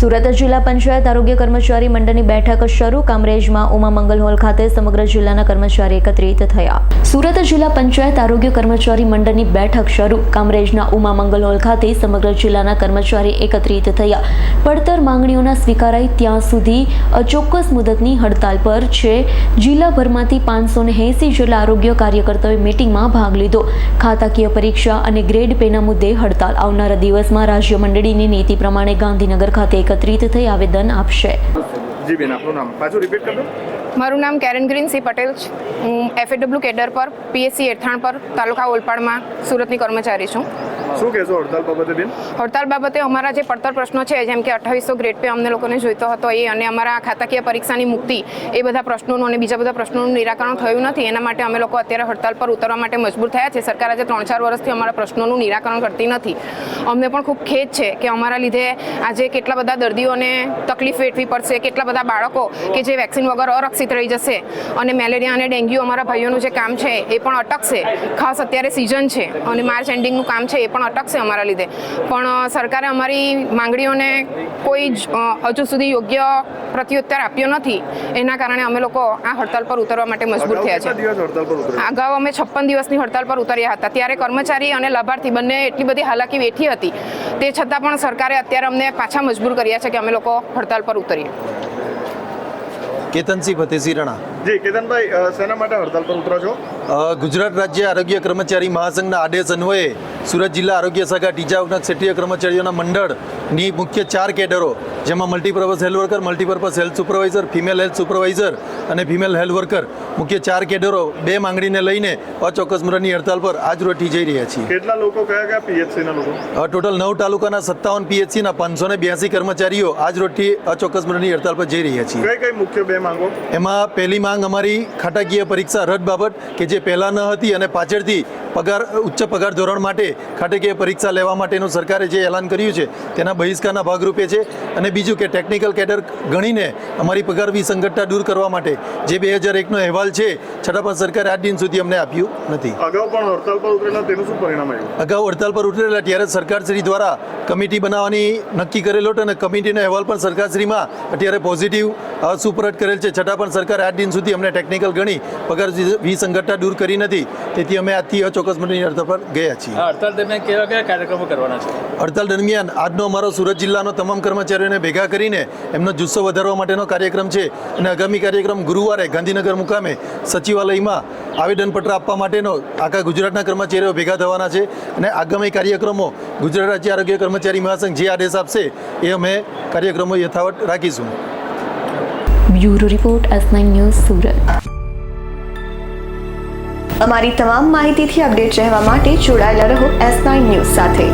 સુરત જિલ્લા પંચાયત આરોગ્ય કર્મચારી મંડળની બેઠક શરૂ. કામરેજમાં ઉમા મંગલ હોલ ખાતે સમગ્ર જિલ્લાના કર્મચારી એકત્રિત થયા. સુરત જિલ્લા પંચાયત આરોગ્ય કર્મચારી મંડળની બેઠક શરૂ. કામરેજના ઉમા મંગલ હોલ ખાતે સમગ્ર જિલ્લાના કર્મચારી એકત્રિત થયા. પડતર માંગણીઓના સ્વીકારાય ત્યાં સુધી અચોક્કસ મુદતની હડતાલ પર છે. જિલ્લાભરમાંથી 580 જેટલા આરોગ્ય કાર્યકર્તાઓએ મીટિંગમાં ભાગ લીધો. ખાતાકીય પરીક્ષા અને ગ્રેડ પેના મુદ્દે હડતાલ. આવનારા દિવસમાં રાજ્ય મંડળીની નીતિ પ્રમાણે ગાંધીનગર ખાતે એકત્રિત થઈ આવેદન આપશે. જી બેન, આપનું નામ પાછું રિપીટ કરજો. મારું નામ કેરન ગ્રીન સી પટેલ છે. હું FAW કેડર પર PSC એઠાણ પર તાલુકા ઓલપાડમાં સુરતની કર્મચારી છું. શું કહેશો હડતાલ બાબતે બેન? હડતાલ બાબતે અમારા જે પડતર પ્રશ્નો છે, જેમ કે 2800 ગ્રેડ પે અમને લોકોને જોઈતો હતો એ, અને અમારા ખાતાકીય પરીક્ષાની મુક્તિ, એ બધા પ્રશ્નોનું અને બીજા બધા પ્રશ્નોનું નિરાકરણ થયું નથી. એના માટે અમે લોકો અત્યારે હડતાલ પર ઉતરવા માટે મજબૂર થયા છે. સરકાર આજે 3-4 વર્ષથી અમારા પ્રશ્નોનું નિરાકરણ કરતી નથી. અમને પણ ખૂબ ખેદ છે કે અમારા લીધે આજે કેટલા બધા દર્દીઓને તકલીફ વેઠવી પડશે, કેટલા બધા બાળકો કે જે વેક્સિન વગર અરક્ષિત રહી જશે, અને મેલેરિયા અને ડેન્ગ્યુ અમારા ભાઈઓનું જે કામ છે એ પણ અટકશે. ખાસ અત્યારે સિઝન છે અને માર્ચ એન્ડિંગનું કામ છે, એ પણ અટકશે અમારા લીધે. પણ સરકારે અમારી માંગણીઓને કોઈ હજુ સુધી યોગ્ય પ્રત્યુત્તર આપ્યો નથી. એના કારણે અમે લોકો આ હડતાલ પર ઉતરવા માટે મજબૂર થયા છે. અગાઉ અમે 56 દિવસની હડતાલ પર ઉતર્યા હતા. ત્યારે કર્મચારી અને લાભાર્થી બંને એટલી બધી હાલાકી વેઠી હતી. તે છતાં પણ સરકારે અત્યારે અમને પાછા મજબૂર કર્યા છે કે અમે લોકો હડતાલ પર ઉતરીએ. કેતનસિંહ ફતેસિંહ રણા. જી કેતનભાઈ, શેના માટે હડતાલ પર ઉતરો છો? ગુજરાત રાજ્ય આરોગ્ય કર્મચારી મહાસંઘના આદેશ અન્વયે સુરત જિલ્લા આરોગ્ય શાખા ટીચા ક્ષેત્રીય કર્મચારીઓના મંડળની મુખ્ય 4 કેડરો, જેમાં multipurpose health worker, multipurpose health supervisor, female health supervisor અને ફિમેલ હેલ્થ વર્કર, મુખ્ય 4 કેડરો 2 માંગણીને લઈને અચોક્કસ મુદતની હડતાલ પર આજ રોજથી જઈ રહ્યા છીએ. કેટલા લોકો, કયા PHCના લોકો? ટોટલ 9 તાલુકાના 57 PHCના 582 કર્મચારીઓ આજ રોજથી અચોક્કસ મુદતની હડતાલ પર જઈ રહ્યા છીએ. કઈ મુખ્ય 2 માંગો? એમાં પહેલી માંગ અમારી ખાતાકીય પરીક્ષા રદ બાબત, કે જે પહેલાં ન હતી અને પાછળથી ઉચ્ચ પગાર ધોરણ માટે ખાતાકીય પરીક્ષા લેવા માટેનું સરકારે જે એલાન કર્યું છે તેના બહિષ્કારના ભાગરૂપે છે. અને બીજું કે ટેકનિકલ કેડર ગણીને અમારી પગાર વિસંગતતા દૂર કરવા માટે જે 2001નો અહેવાલ છે, છતાં પણ સરકારે આજ દિન સુધી અમને આપ્યું નથી. અગાઉ પણ હડતાલ પર ઉતરેલા, તેનું શું પરિણામ આવ્યું? અગાઉ હડતાલ પર ઉતરેલા ત્યારે સરકારશ્રી દ્વારા કમિટી બનાવવાની નક્કી કરેલો હતો, અને કમિટીનો અહેવાલ પણ સરકારશ્રીમાં અત્યારે પોઝિટિવ સુપરત કરેલ છે. છતાં પણ સરકારે આજ દિન સુધી અમને ટેકનિકલ ગણી પગાર વિસંગતતા દૂર કરી નથી. તેથી અમે આજથી અચોક્કસ મુદતની હડતાલ પર ગયા છીએ. હડતાલ દરમિયાન કયા કાર્યક્રમો કરવાના છે? હડતાલ દરમિયાન આજનો અમારો સુરત જિલ્લાનો તમામ કર્મચારીઓને ભેગા કરીને એમનો જુસ્સો વધારવા માટેનો કાર્યક્રમ છે. અને આગામી કાર્યક્રમ ગુરુવારે ગાંધીનગર મુકામે સચિવાલયમાં આવેદનપત્ર આપવા માટેનો આખા ગુજરાતના કર્મચારીઓ ભેગા થવાના છે. અને આગામી કાર્યક્રમો ગુજરાત રાજ્ય આરોગ્ય કર્મચારી મહાસંઘ જે આદેશ આપશે એ અમે કાર્યક્રમો યથાવત રાખીશું. Bureau report S9 news Surat. અમારી તમામ માહિતીથી અપડેટ રહેવા માટે જોડાયેલા રહો S9 ન્યૂઝ સાથે.